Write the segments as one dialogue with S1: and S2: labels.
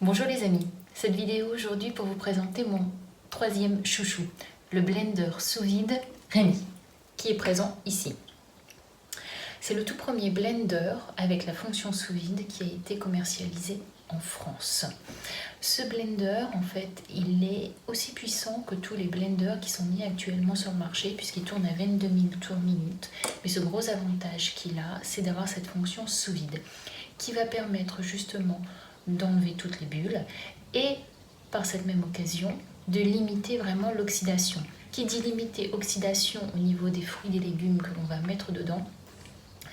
S1: Bonjour les amis, cette vidéo aujourd'hui pour vous présenter mon troisième chouchou, le blender sous vide Rémy, qui est présent ici. C'est le tout premier blender avec la fonction sous vide qui a été commercialisé en France. Ce blender, en fait, il est aussi puissant que tous les blenders qui sont mis actuellement sur le marché puisqu'il tourne à 22 000 tours minute. Mais ce gros avantage qu'il a, c'est d'avoir cette fonction sous vide qui va permettre justement d'enlever toutes les bulles et par cette même occasion de limiter vraiment l'oxydation. Qui dit limiter oxydation au niveau des fruits et des légumes que l'on va mettre dedans,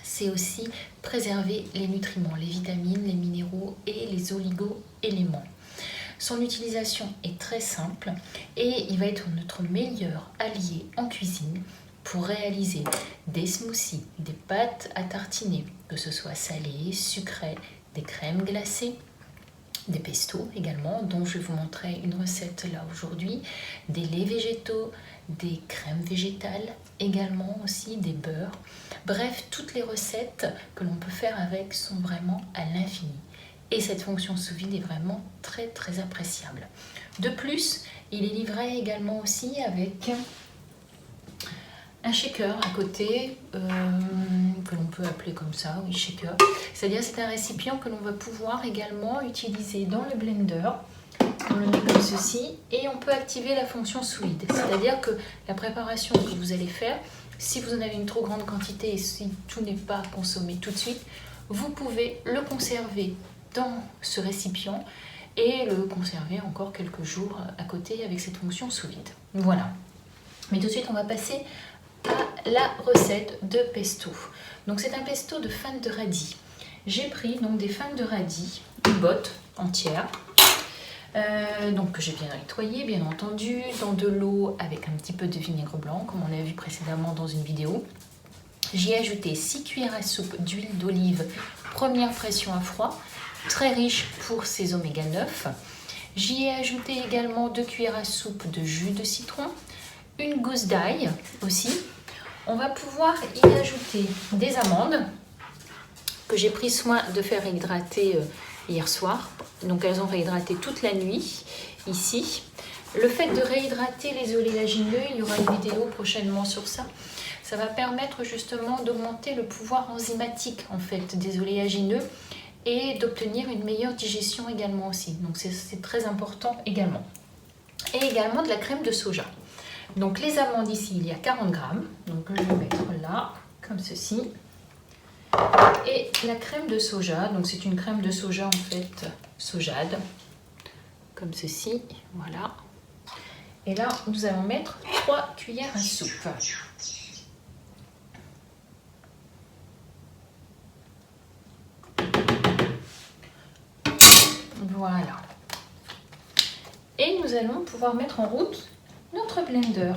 S1: c'est aussi préserver les nutriments, les vitamines, les minéraux et les oligo-éléments. Son utilisation est très simple et il va être notre meilleur allié en cuisine pour réaliser des smoothies, des pâtes à tartiner, que ce soit salées, sucrées, des crèmes glacées, des pestos également, dont je vais vous montrer une recette là aujourd'hui, des laits végétaux, des crèmes végétales, également aussi des beurres. Bref, toutes les recettes que l'on peut faire avec sont vraiment à l'infini. Et cette fonction sous vide est vraiment très très appréciable. De plus, il est livré également aussi avec un shaker à côté, que l'on peut appeler comme ça, oui, shaker. C'est-à-dire c'est un récipient que l'on va pouvoir également utiliser dans le blender. On le met comme ceci et on peut activer la fonction sous vide. C'est-à-dire que la préparation que vous allez faire, si vous en avez une trop grande quantité et si tout n'est pas consommé tout de suite, vous pouvez le conserver dans ce récipient et le conserver encore quelques jours à côté avec cette fonction sous vide. Voilà. Mais tout de suite, on va passer à la recette de pesto. Donc c'est un pesto de fans de radis. J'ai pris donc des fans de radis, une botte entière, donc que j'ai bien nettoyé bien entendu, dans de l'eau avec un petit peu de vinaigre blanc comme on l'a vu précédemment dans une vidéo. J'y ai ajouté 6 cuillères à soupe d'huile d'olive première pression à froid, très riche pour ses oméga 9. J'y ai ajouté également 2 cuillères à soupe de jus de citron, une gousse d'ail aussi. On va pouvoir y ajouter des amandes que j'ai pris soin de faire hydrater hier soir. Donc elles ont réhydraté toute la nuit ici. Le fait de réhydrater les oléagineux, il y aura une vidéo prochainement sur ça. Ça va permettre justement d'augmenter le pouvoir enzymatique en fait des oléagineux et d'obtenir une meilleure digestion également aussi. Donc c'est très important également. Et également de la crème de soja. Donc les amandes ici, il y a 40 grammes. Donc je vais mettre là, comme ceci. Et la crème de soja, donc c'est une crème de soja en fait sojade, comme ceci, voilà. Et là, nous allons mettre 3 cuillères à soupe. Voilà. Et nous allons pouvoir mettre en route notre blender.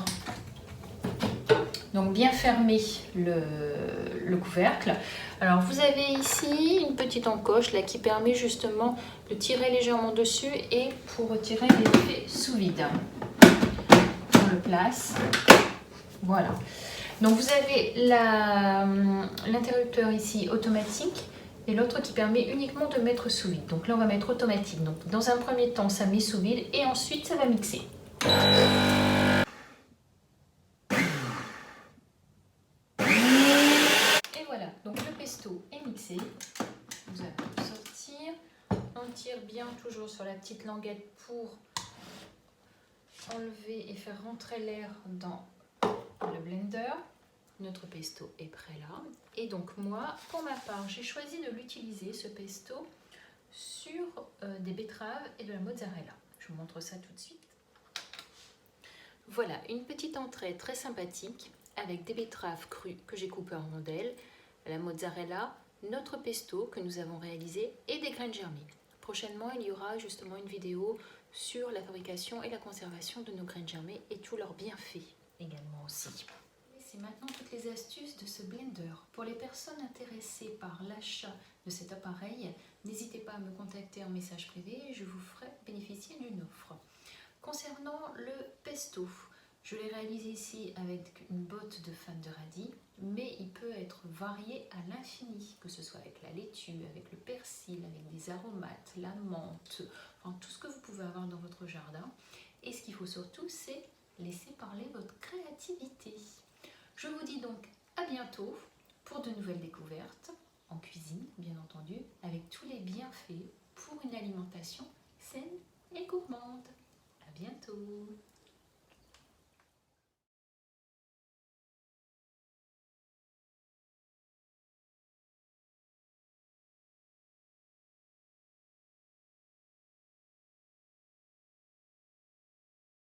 S1: Donc bien fermer le couvercle. Alors vous avez ici une petite encoche là qui permet justement de tirer légèrement dessus et pour retirer l'effet sous vide. On le place. Voilà. Donc vous avez l'interrupteur ici automatique et l'autre qui permet uniquement de mettre sous vide. Donc là on va mettre automatique. Donc dans un premier temps ça met sous vide et ensuite ça va mixer. Donc le pesto est mixé, vous allez le sortir, on tire bien toujours sur la petite languette pour enlever et faire rentrer l'air dans le blender. Notre pesto est prêt là. Et donc moi, pour ma part, j'ai choisi de l'utiliser, ce pesto, sur des betteraves et de la mozzarella. Je vous montre ça tout de suite. Voilà, une petite entrée très sympathique avec des betteraves crues que j'ai coupées en rondelles, la mozzarella, notre pesto que nous avons réalisé et des graines germées. Prochainement, il y aura justement une vidéo sur la fabrication et la conservation de nos graines germées et tous leurs bienfaits également aussi. C'est maintenant toutes les astuces de ce blender. Pour les personnes intéressées par l'achat de cet appareil, n'hésitez pas à me contacter en message privé et je vous ferai bénéficier d'une offre. Concernant le pesto, Je l'ai réalisé ici avec une botte de fans de radis, mais il peut être varié à l'infini, que ce soit avec la laitue, avec le persil, avec des aromates, la menthe, enfin tout ce que vous pouvez avoir dans votre jardin. Et ce qu'il faut surtout, c'est laisser parler votre créativité. Je vous dis donc à bientôt pour de nouvelles découvertes, en cuisine bien entendu, avec tous les bienfaits pour une alimentation